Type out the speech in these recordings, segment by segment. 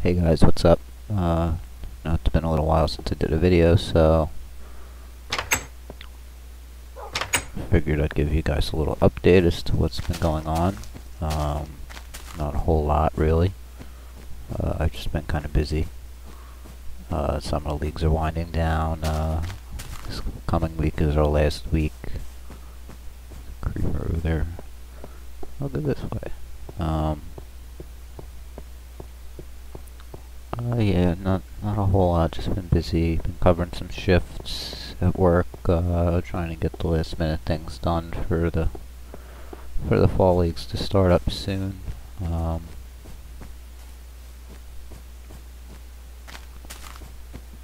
Hey guys, what's up? It's been a little while since I did a video, so figured I'd give you guys a little update as to what's been going on. Not a whole lot, really. I've just been kind of busy. Summer leagues are winding down. This coming week is our last week. Creeper over there. I'll go this way. Yeah, not a whole lot. Just been busy. Been covering some shifts at work. Trying to get the last minute things done for the fall leagues to start up soon.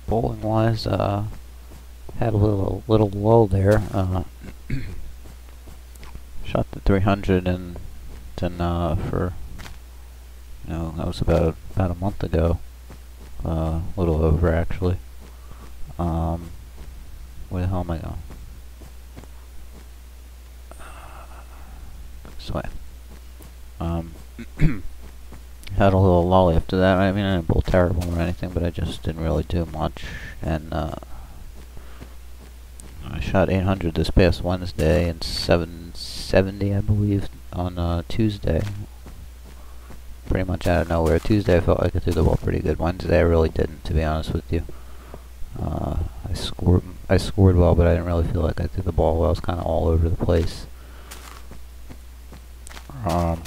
Bowling wise, had a little lull there. Shot the 300 and then for that was about a month ago. A little over actually. Where the hell am I going? This way. Had a little lull after that. I mean, I didn't bowl terrible or anything, but I just didn't really do much. And I shot 800 this past Wednesday and 770, I believe, on Tuesday. Pretty much out of nowhere. Tuesday I felt like I threw the ball pretty good. Wednesday I really didn't, to be honest with you. I scored well, but I didn't really feel like I threw the ball well. I was kind of all over the place. But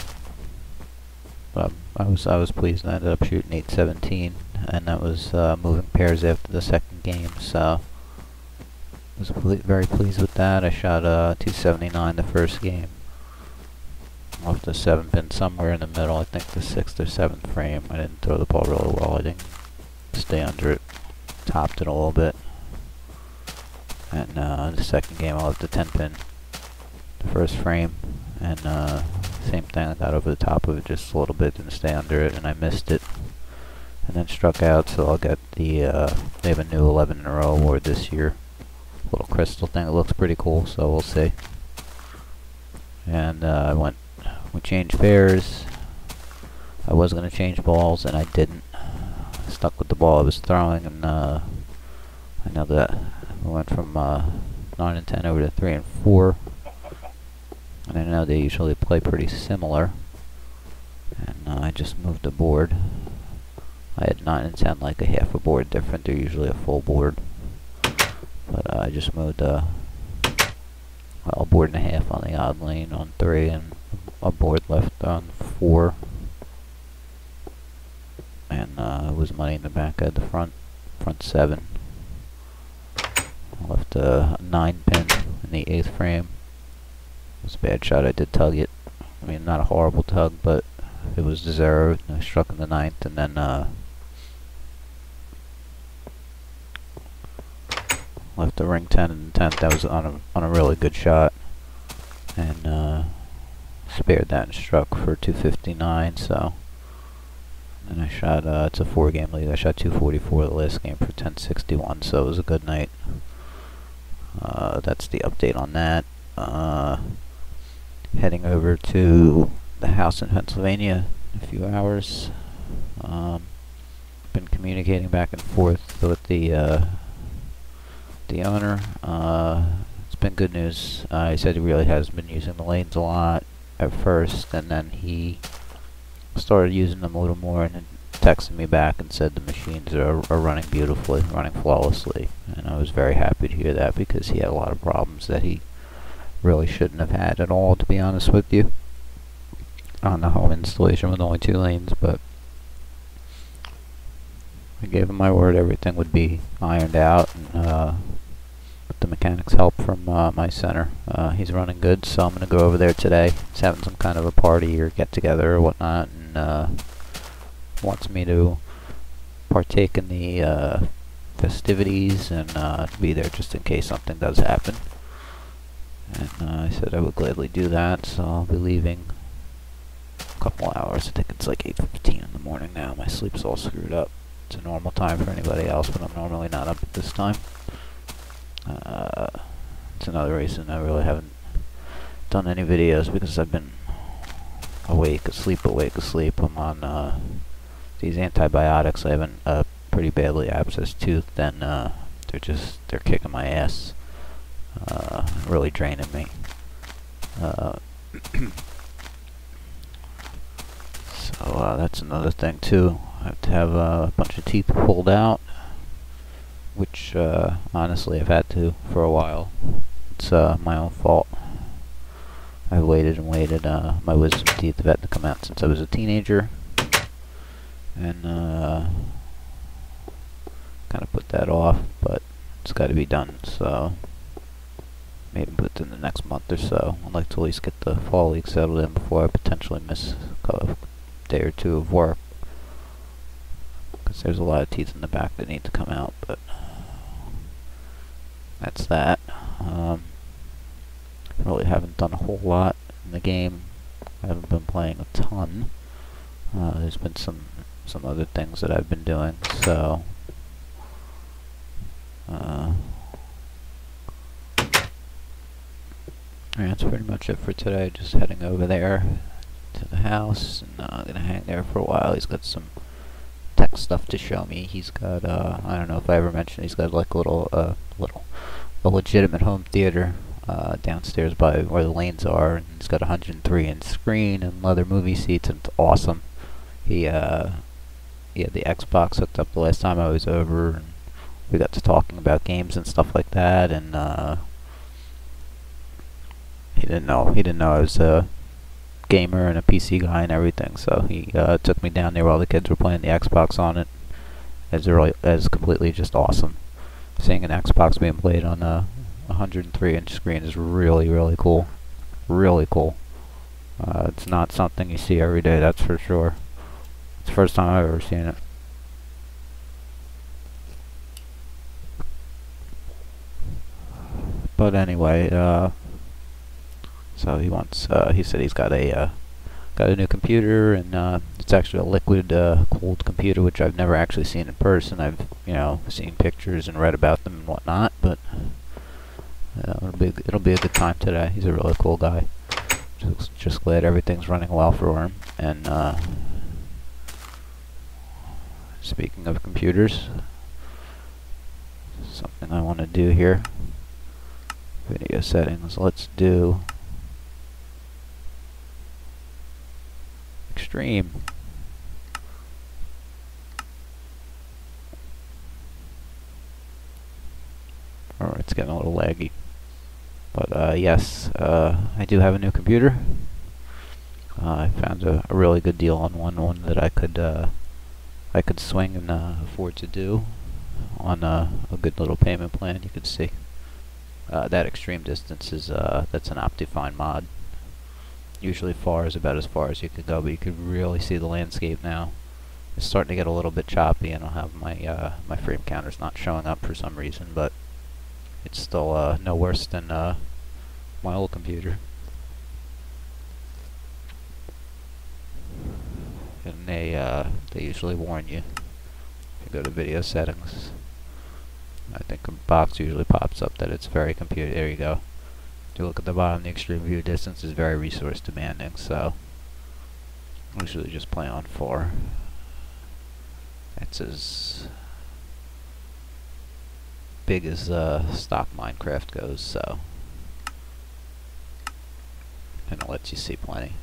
I was pleased. I ended up shooting 817, and that was moving pairs after the second game. So I was very pleased with that. I shot 279 the first game. Off the 7-pin somewhere in the middle, I think the 6th or 7th frame. I didn't throw the ball really well. I didn't stay under it. Topped it a little bit. And the second game, I left the 10-pin the first frame. And same thing, I got over the top of it just a little bit, didn't stay under it, and I missed it. And then struck out, so I'll get the, they have a new 11 in a row award this year. Little crystal thing, it looks pretty cool, so we'll see. And we changed pairs. I was going to change balls, and I didn't. I stuck with the ball I was throwing, and I know that we went from 9 and 10 over to 3 and 4. And I know they usually play pretty similar. And I just moved the board. I had 9 and 10 like a half a board different. They're usually a full board. But I just moved a board and a half on the odd lane on 3 and a board left on 4. And it was money in the back. I had the front 7. I left a 9-pin in the 8th frame. It was a bad shot. I did tug it. I mean, not a horrible tug, but it was deserved. I struck in the 9th, and then left the ring 10 in the 10th. That was on a really good shot, and spared that and struck for 259. So, and I shot. It's a 4-game league. I shot 244 the last game for 1061. So it was a good night. That's the update on that. Heading over to the house in Pennsylvania in a few hours. Been communicating back and forth with the owner. It's been good news. He said he really has been using the lanes a lot at first, and then he started using them a little more, and then texted me back and said the machines are running beautifully, running flawlessly. And I was very happy to hear that, because he had a lot of problems that he really shouldn't have had at all, to be honest with you, on the home installation with only 2 lanes. But I gave him my word everything would be ironed out, and with the mechanics' help from my center, he's running good. So I'm going to go over there today. He's having some kind of a party or get together or whatnot, and wants me to partake in the festivities and be there just in case something does happen. And I said I would gladly do that, so I'll be leaving a couple hours. I think it's like 8:15 in the morning now. My sleep's all screwed up. It's a normal time for anybody else, but I'm normally not up at this time. It's another reason I really haven't done any videos, because I've been awake, asleep. I'm on these antibiotics. I have a pretty badly abscessed tooth, and they're kicking my ass, really draining me. So that's another thing too. I have to have a bunch of teeth pulled out, which honestly I've had to for a while. It's my own fault. I waited and waited. My wisdom teeth have had to come out since I was a teenager, and kind of put that off, but it's got to be done. So maybe put it in the next month or so. I'd like to at least get the fall league settled in before I potentially miss a day or two of work, because there's a lot of teeth in the back that need to come out. But that's that. Really haven't done a whole lot in the game. I haven't been playing a ton. There's been some other things that I've been doing, so that's pretty much it for today. Just heading over there to the house, and I'm gonna hang there for a while. He's got some tech stuff to show me. He's got I don't know if I ever mentioned, he's got like a a legitimate home theater downstairs by where the lanes are, and he's got a 103-inch screen and leather movie seats, and it's awesome. He had the Xbox hooked up the last time I was over, and we got to talking about games and stuff like that, and he didn't know I was a gamer and a PC guy and everything, so he took me down there while the kids were playing the Xbox on it. As completely just awesome. Seeing an Xbox being played on a 103-inch screen is really, really cool. Really cool. It's not something you see every day, that's for sure. It's the first time I've ever seen it. But anyway, so he said he's got a new computer, and it's actually a liquid cooled computer, which I've never actually seen in person. I've seen pictures and read about them and whatnot, but it'll be a good time today. He's a really cool guy. Just glad everything's running well for him. And speaking of computers, something I want to do here. Video settings. Let's do Extreme. Or it's getting a little laggy. But yes, I do have a new computer. I found a really good deal on one that I could swing and afford to do on a good little payment plan. You can see that extreme distance is that's an Optifine mod. Usually far is about as far as you could go, but you could really see the landscape now. It's starting to get a little bit choppy, and I'll have my my frame counters not showing up for some reason, but it's still no worse than my old computer. And they usually warn you if you go to video settings. I think a box usually pops up that it's very computer. There you go. If you look at the bottom, the extreme view distance is very resource demanding, so I usually just play on 4. That's as big as stock Minecraft goes, so and it lets you see plenty.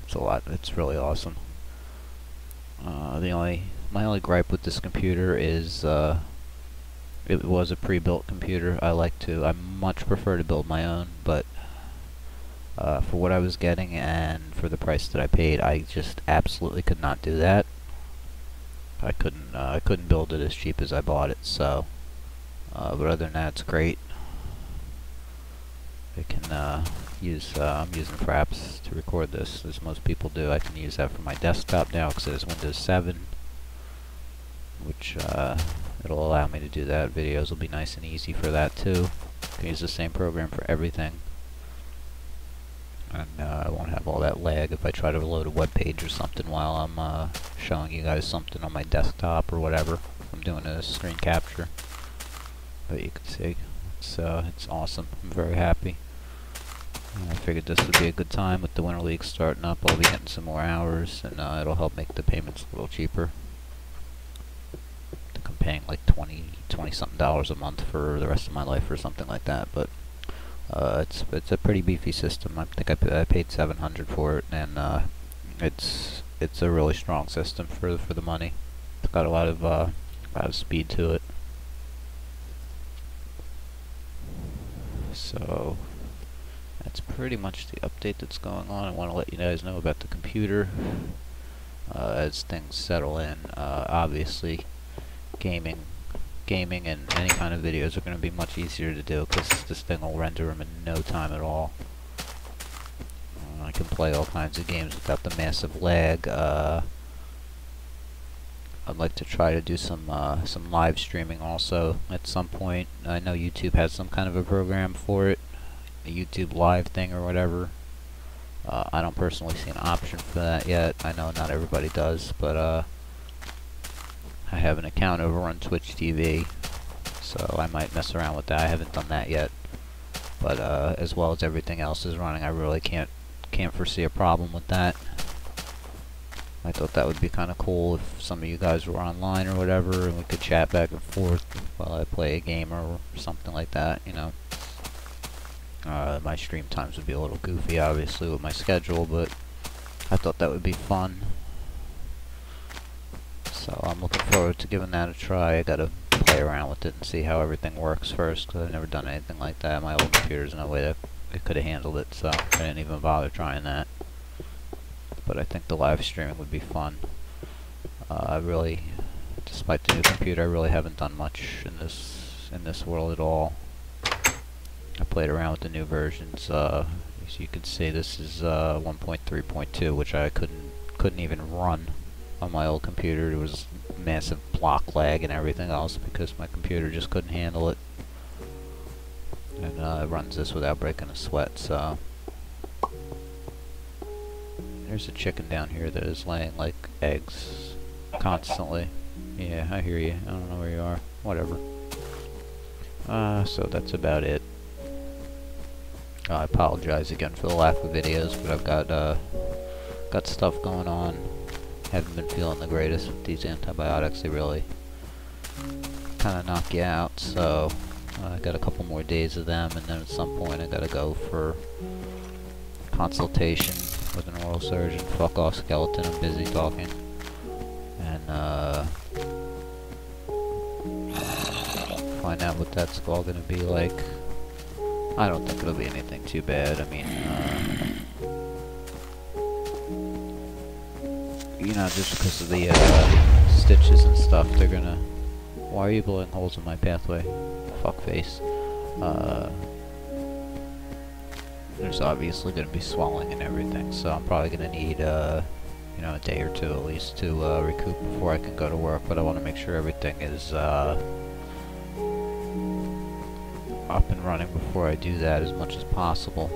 It's a lot. It's really awesome. My only gripe with this computer is it was a pre-built computer. I much prefer to build my own, but for what I was getting and for the price that I paid, I just absolutely could not do that. I couldn't build it as cheap as I bought it. So, but other than that, it's great. I can use I'm using Fraps to record this, as most people do. I can use that for my desktop now because it has Windows 7, which it'll allow me to do that. Videos will be nice and easy for that too. I can use the same program for everything, and I won't have all that lag if I try to load a web page or something while I'm showing you guys something on my desktop or whatever. I'm doing a screen capture, but you can see it's awesome. I'm very happy. I figured this would be a good time with the Winter League starting up. I'll be getting some more hours, and it'll help make the payments a little cheaper. paying like $20 something a month for the rest of my life or something like that. But it's a pretty beefy system. I think I paid $700 for it, and it's a really strong system for the money. It's got a lot of speed to it. So that's pretty much the update that's going on. I want to let you guys know about the computer as things settle in. Obviously, gaming and any kind of videos are going to be much easier to do because this thing will render them in no time at all. I can play all kinds of games without the massive lag. I'd like to try to do some live streaming also at some point. I know YouTube has some kind of a program for it, a YouTube live thing or whatever. I don't personally see an option for that yet. I know not everybody does, but I have an account over on Twitch TV, so I might mess around with that. I haven't done that yet, but as well as everything else is running, I really can't foresee a problem with that. I thought that would be kind of cool if some of you guys were online or whatever, and we could chat back and forth while I play a game or something like that, you know. My stream times would be a little goofy, obviously, with my schedule, but I thought that would be fun. So I'm looking forward to giving that a try. I gotta play around with it and see how everything works first, because I've never done anything like that. My old computer's no way that it could have handled it, so I didn't even bother trying that. But I think the live streaming would be fun. I really, despite the new computer, I really haven't done much in this world at all. I played around with the new versions. As you can see, this is 1.3.2, which I couldn't even run on my old computer. There was massive block lag and everything else because my computer just couldn't handle it. And it runs this without breaking a sweat. So there's a chicken down here that is laying like eggs constantly. Yeah, I hear you. I don't know where you are. Whatever. So that's about it. I apologize again for the lack of videos, but I've got stuff going on. Haven't been feeling the greatest with these antibiotics. They really kind of knock you out. So I got a couple more days of them, and then at some point I gotta go for consultation with an oral surgeon. Fuck off, skeleton. I'm busy talking. And find out what that's all gonna be like. I don't think it'll be anything too bad. I mean, you know, just because of the stitches and stuff, they're gonna... Why are you blowing holes in my pathway? Fuckface. There's obviously gonna be swelling and everything, so I'm probably gonna need, you know, a day or two at least to recoup before I can go to work, but I want to make sure everything is up and running before I do that as much as possible.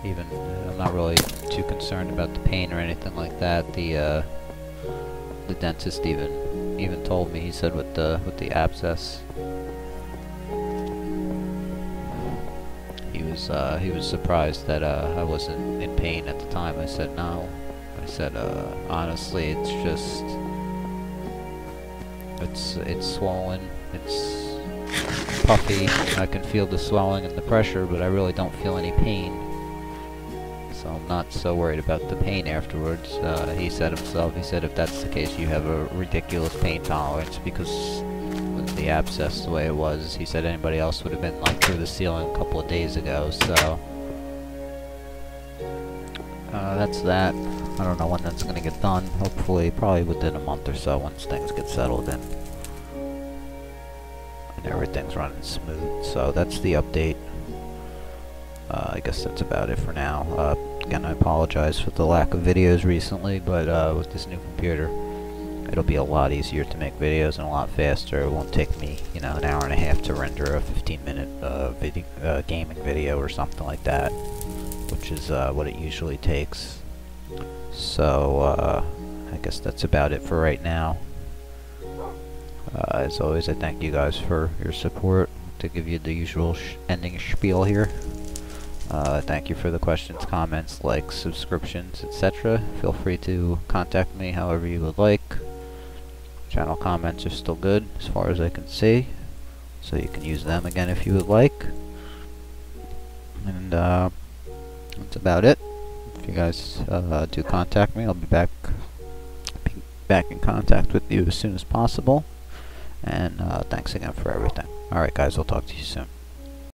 Even I'm not really too concerned about the pain or anything like that. The dentist even told me, he said with the abscess, he was surprised that I wasn't in pain at the time. I said no. I said honestly, it's just it's swollen. It's puffy. I can feel the swelling and the pressure, but I really don't feel any pain. So I'm not so worried about the pain afterwards. He said himself, he said if that's the case, you have a ridiculous pain tolerance, because with the abscess the way it was, he said anybody else would have been like through the ceiling a couple of days ago. So that's that. I don't know when that's going to get done. Hopefully, probably within a month or so, once things get settled in and everything's running smooth. So that's the update. I guess that's about it for now. Again, I apologize for the lack of videos recently, but with this new computer, it'll be a lot easier to make videos and a lot faster. It won't take me, you know, an hour and a half to render a 15-minute gaming video or something like that, which is what it usually takes. So I guess that's about it for right now. As always, I thank you guys for your support. To give you the usual ending spiel here. Thank you for the questions, comments, likes, subscriptions, etc. Feel free to contact me however you would like. Channel comments are still good as far as I can see, so you can use them again if you would like. And that's about it. If you guys do contact me, I'll be back in contact with you as soon as possible. And thanks again for everything. Alright guys, I'll talk to you soon.